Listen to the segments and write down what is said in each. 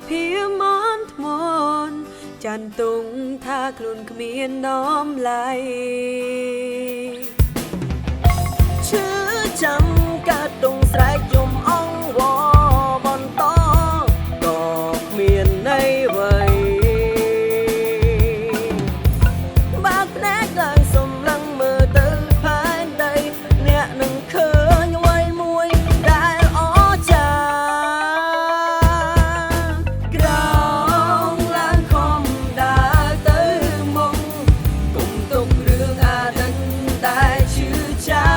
ភៀមនថ្មនចាន់ទុងថាខ្លួនគ្មានដំឡៃឈឺចាំកាត់តុងស្រែកយំអងវបន្តក៏គ្មានន័យអ្វីបាក់ភ្នែកឡើងសំឡឹងមើលទៅផែនដីអ្នកនឹងឃើញអ្វីមួយដែលអស្ចារ្យក្រោងឡើងខំដើរទៅមុខគុំទុករឿងអាណិតដែលឈឺចា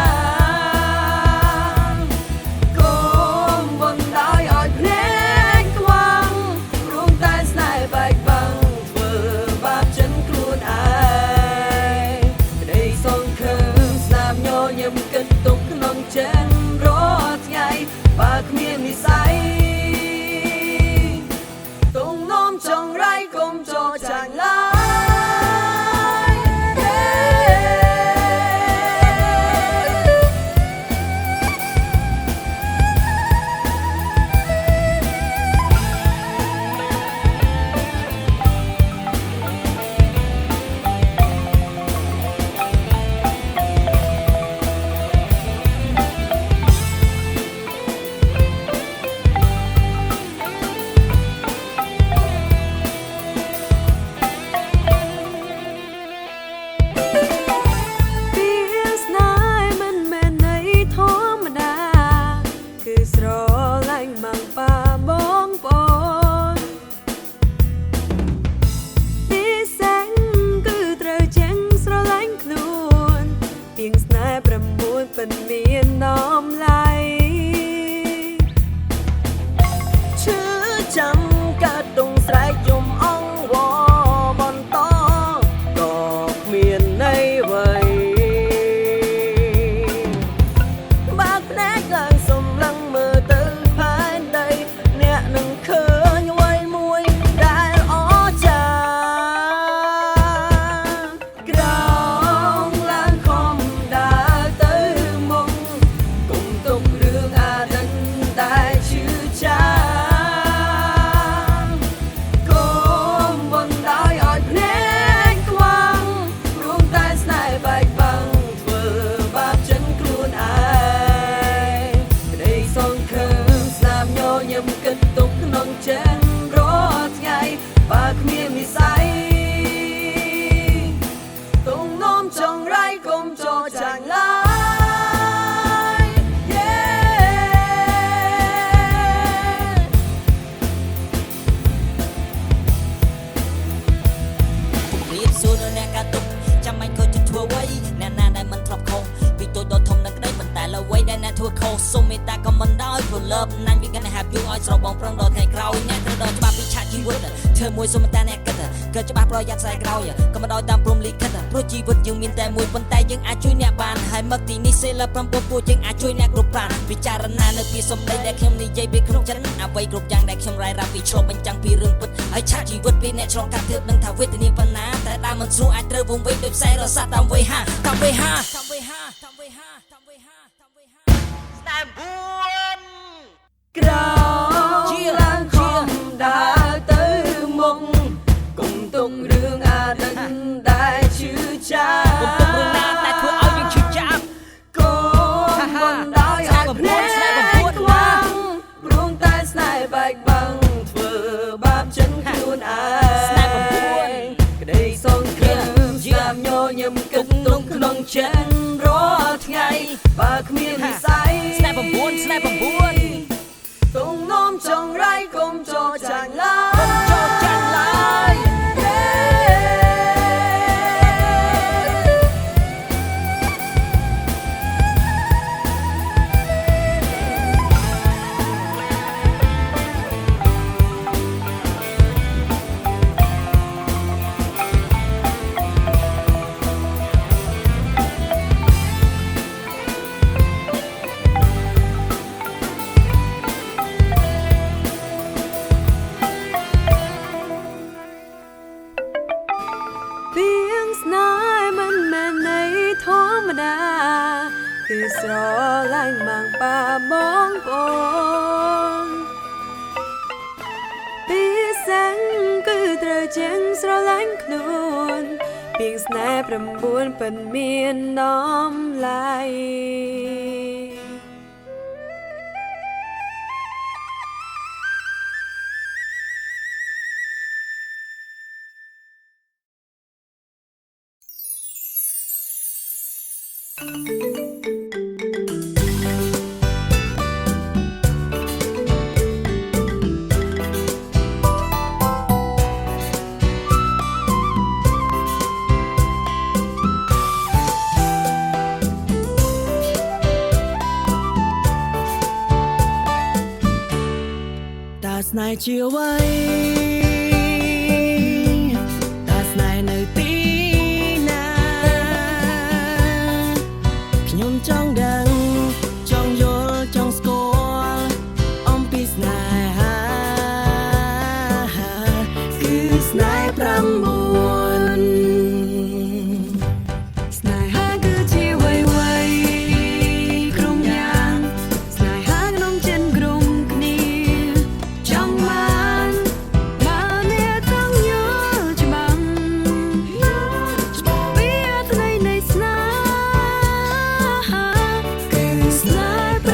ប់គិតទុកក្នុងចិនរាល់ថ្ងៃបើគ្មាននិស័យទុំនោមចង្រៃកុំចោលចាញ់ឡើយមិនមានដំឡៃឈឺចាំកាត់តុងស្រែកយំអងវបន្តក៏គ្មានន័យអ្វីបាក់ភ្នែកឡើងសំឡឹងមើលទៅផែនដីអ្នកនឹងឃើញអ្វីមួយដែលអស្ចារ្យក្រោងឡើងខំដើរគិតទុកក្នុងចិនរាល់ថ្ងៃបើគ្មាននិស័យទុំនោមចង្រៃកុំចោលចាញ់ឡើយរៀបសួរអ្នកកាទុកចាំមិនខូចចិត្តធ្វើអ្វីអ្នកណាដែលមិនធ្លាប់ខុសពីតូចដល់ធំនឹងក្តីប៉ុន្តែលើអ្វីដែលអ្នកធ្វើខុសសូមមេត្តាក៏មិនដោយព្រលឹបណាញ់វាកាន់តែហាប់យូរឲ្យស្របងប្រឹងដល់ថ្ងៃក្រោយអ្នកត្រូវដល់ច្បាប់ពីឆាកជីវិតធ្វើមួយសូមតែអ្នកគិតក៏ច្បាស់ប្រយ័ត្នខ្សែក្រោយក៏មិនដោយតាមព្រំលិខិតព្រោះជីវិតយើងមានតែមួយប៉ុន្តែយើងអាចជួយអ្នកបានហើយមកទីនេះសេល9ពួកយើងអាចជួយអ្នកគ្រប់ប្រាណពិចារណានៅពីសំដីដែលខ្ញុំនិយាយពីក្នុងចិត្តអ្វីគ្រប់យ៉ាងដែលខ្ញុំរាយរាប់ពីឆ្លុះបញ្ចាំងពីរឿងពិតហើយឆាកជីវិតពីអ្នកឆ្លងកាត់ទើបនឹងថាវេទនាប៉ុណ្ណាតែដើមមិនស្រួលអាចត្រូវវងវែងដោយផ្សែរសាតាមវេហាតាមវេហាតាមវេហាតាមវេហាតាមវេហាតាមវេហាស្តែ4ក្រោជាឡើងខំដើរទៅមុខគុំទុំរឿងអាណិតដែលឈឺចាប់គុំទុំរឿងណាដែលធ្វើឲ្យយើងឈឺចាប់គុំមិនដោយឲ្យភ្នែកខ្វាំងព្រមតែស្នេហ៍បែកបាំងធ្វើបាបចិនខ្លួនឯងស្នេហ៍9ក្តីសងគ្រាមស្នាមញញឹមគិតទុំក្នុងចិនរាល់ថ្ងៃបើគ្មាននិស័យស្នេហ៍9ស្នេហ៍9ទុំនោមចង្រៃកុំចោលចាញ់ឡើយ នួនពីងស្នេហ៍9ពិនមានដំឡៃស្នេហ៍ជាអ្វីតែស្នេហ៍នៅទីណាខ្ញុំចង់ដឹងចង់យល់ចង់ស្គាល់អំពីស្នេហាគឺស្នេហ៍9ស្នេហាគឺជាអ្វីក្រុមយ៉ាងស្នេហាក្នុងចិនក្រុមគ្នាចង់បានអ្នកចង់យល់ច្បាស់ពីអត្ថន័យនៃស្នេហាគឺស្នេហ៍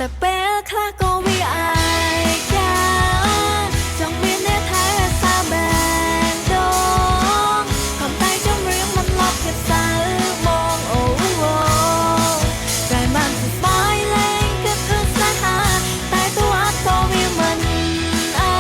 តែពេលខ្លះក៏វាអាចចាចង់មានអ្នកថែរក្សាបែបដងក៏តែចង់រៀងមិនលប់ភាពសៅបងអូតែបានស្បាយលែងគិតឃើញស្នេហាតែទូអត់ក៏វាមិនអី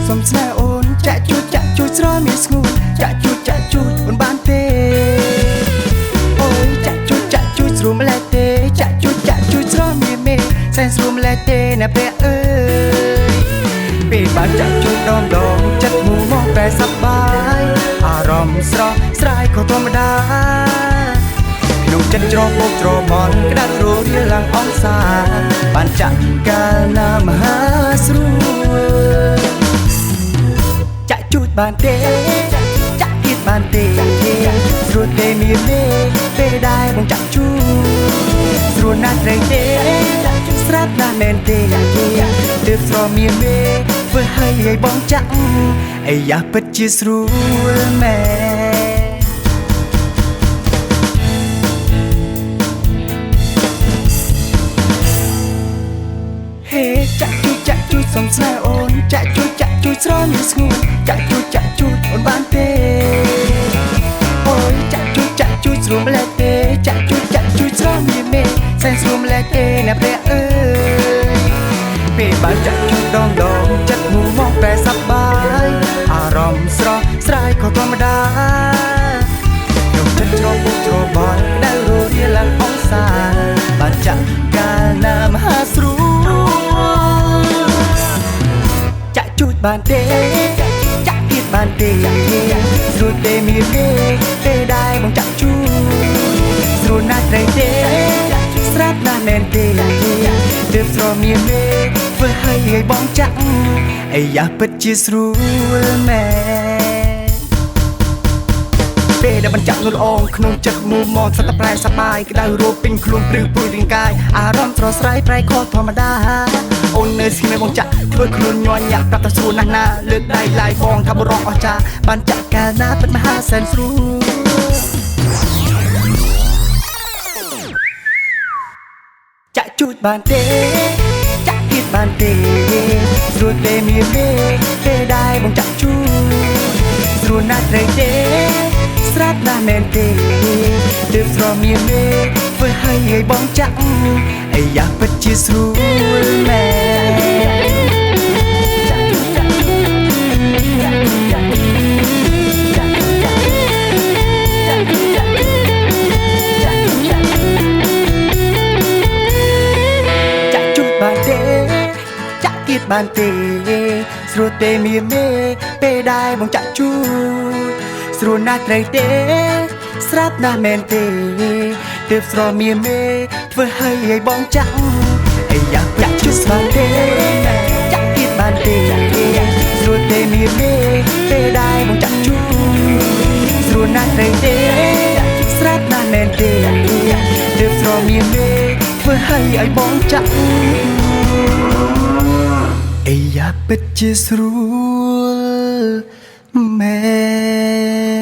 សំស្នេហ៍អូនចាក់ជួយស្រស់មានស្ងួនចាក់ជួយអូនបានទេអូយចាក់ជួយស្រួលម្លេះទេចាក់ជួយស្រស់មានមេសែនស្រួលម្លេះទេណាព្រះអើយពេលបានចាក់ជួយដងចិត្តមូមកបែសប្បាយអារម្មណ៍ស្រស់ស្រាយក៏ធម្មតាក្នុងចិត្តច្របោកច្របន់ក្តៅររៀលឡើងអង្សាបានចាក់កាលណាមហាស្រួលចាក់ជួយបានទេចាក់ទៀតបានទេស្រួលទេមានទេពេលដែរបងចាក់ជួយស្រួលណាស់ត្រូវទេស្រាប់ណាស់មែនទេទើបស្រមានមេធ្វើឲ្យបងចាក់អាយ៉ាពិតជាស្រួលមែនចាក់ជួយសំស្នេហ៍អូនចាក់ជួយស្រស់មានស្ងួនចាក់ជួយអូនបានទេអូយចាក់ជួយស្រួលម្លេះទេចាក់ជួយស្រស់មានមេសែនស្រួលម្លេះទេណាព្រះអើយពេលបានចាក់ជួយដងចិត្តមូមកបែសប្បាយអារម្មណ៍ស្រស់ស្រាយក៏ធម្មតាក្នុងចិត្តច្របូកច្របល់ដៅររៀលឡើងអង្សាបានចាក់កាលណាមហាស្រួលចាក់ជួយបានទេចាក់ទៀតបានទេស្រួលទេមានទេពេលដែរបងចាក់ជួយស្រួលណាស់ត្រូវទេស្រាប់ណាស់មែនទេទើបស្រមានទេធ្វើឲ្យបងចាក់អាយ៉ាពិតជាស្រួលមែនពេលដែលបញ្ចាក់នោះល្អក្នុងចិត្តមូមកសត្វប្រែសប្បាយក្តៅរោពេញខ្លួនព្រឺព្រួយរាងកាយអារម្មណ៍ស្រស់ស្រាយប្រែខុសធម្មតាអូននៅស្គីមេបងចាក់ធ្វើខ្លួនញ័រញាក់ប្រាប់តែស្រួលណាស់ណាលើកដៃឡាយបងថាបរោះអស្ចារ្យបានចាក់កាលណាពិតមហាសែនស្រួលចាក់ជួយបានទេចាក់ទៀតបានទេស្រួលទេមានទេពេលដែរបងចាក់ជួយស្រួលណាស់ត្រូវទេស្រាប់ណាស់មែនទេទើបស្រមានទេធ្វើឲ្យបងចាក់អាយ៉ាពិតជាស្រួលមែនចាក់ជួយបានទេចាក់ទៀតបានទេស្រួលទេមានទេពេលដែរបងចាក់ជួយស្រួលណាស់ត្រូវទេស្រាប់ណាស់មែនទេទើបស្រមានមេធ្វើឲ្យបងចាក់អាយ៉ាចាក់ជួយបានទេចាក់ទៀតបានទេស្រួលទេមានទេពេលដែរបងចាក់ជួយស្រួលណាស់ត្រូវទេស្រាប់ណាស់មែនទេទើបស្រមានមេធ្វើឲ្យបងចាក់អាយ៉ាពិតជាស្រួលមែន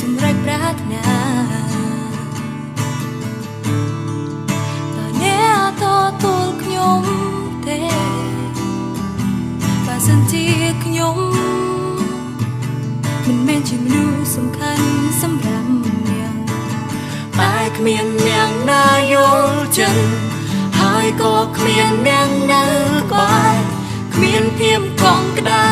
សម្រេចប្រាថ្នាតើអ្នកទទួលខ្ញុំទេបើសិនជាខ្ញុំមិនមែនជាមនុស្សសំខាន់សម្រាប់អ្នកតែគ្មានអ្នកណាយល់ចិត្តហើយក៏គ្មានអ្នកនៅក្បែរគ្មានភាពកង់ក្ដៅ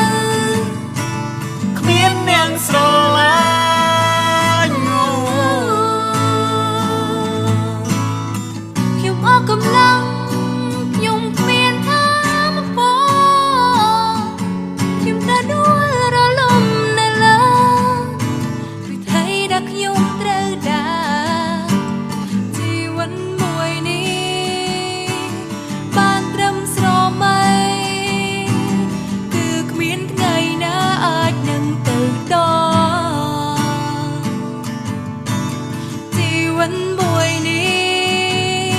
គ្មានអ្នកស្រឡាញ់កម្លាំងខ្ញុំគ្មានថាមពលខ្ញុំតែដួលរលំនៅលើវិធីដែលខ្ញុំត្រូវដើរជីវិតមួយនេះបានត្រឹមស្រមៃគឺគ្មានថ្ងៃណាអាចនឹងទៅដល់ វិញមួយនេះ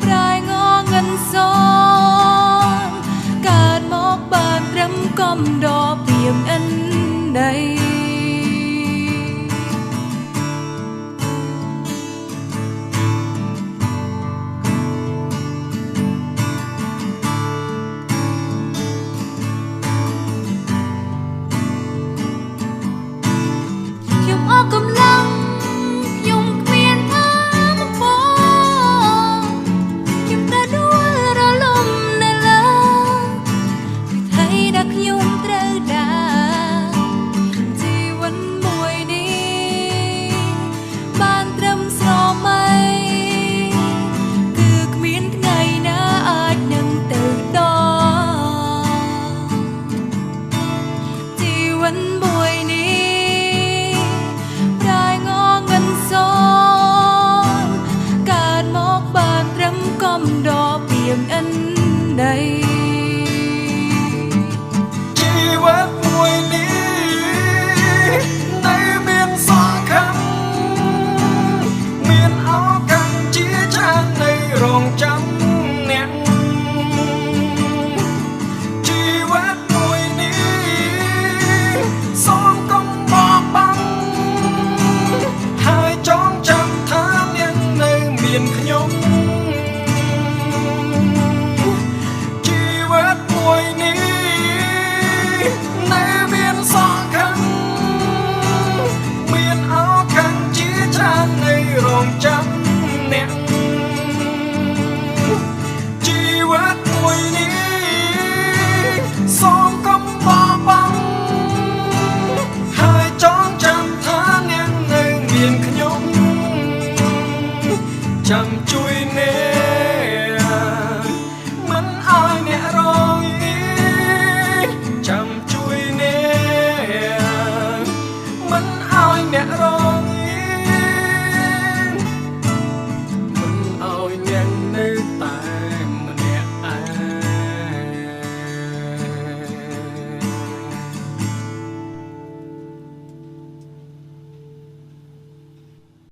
ប្រែងងិនសនកើតមកបានត្រឹមកំដរ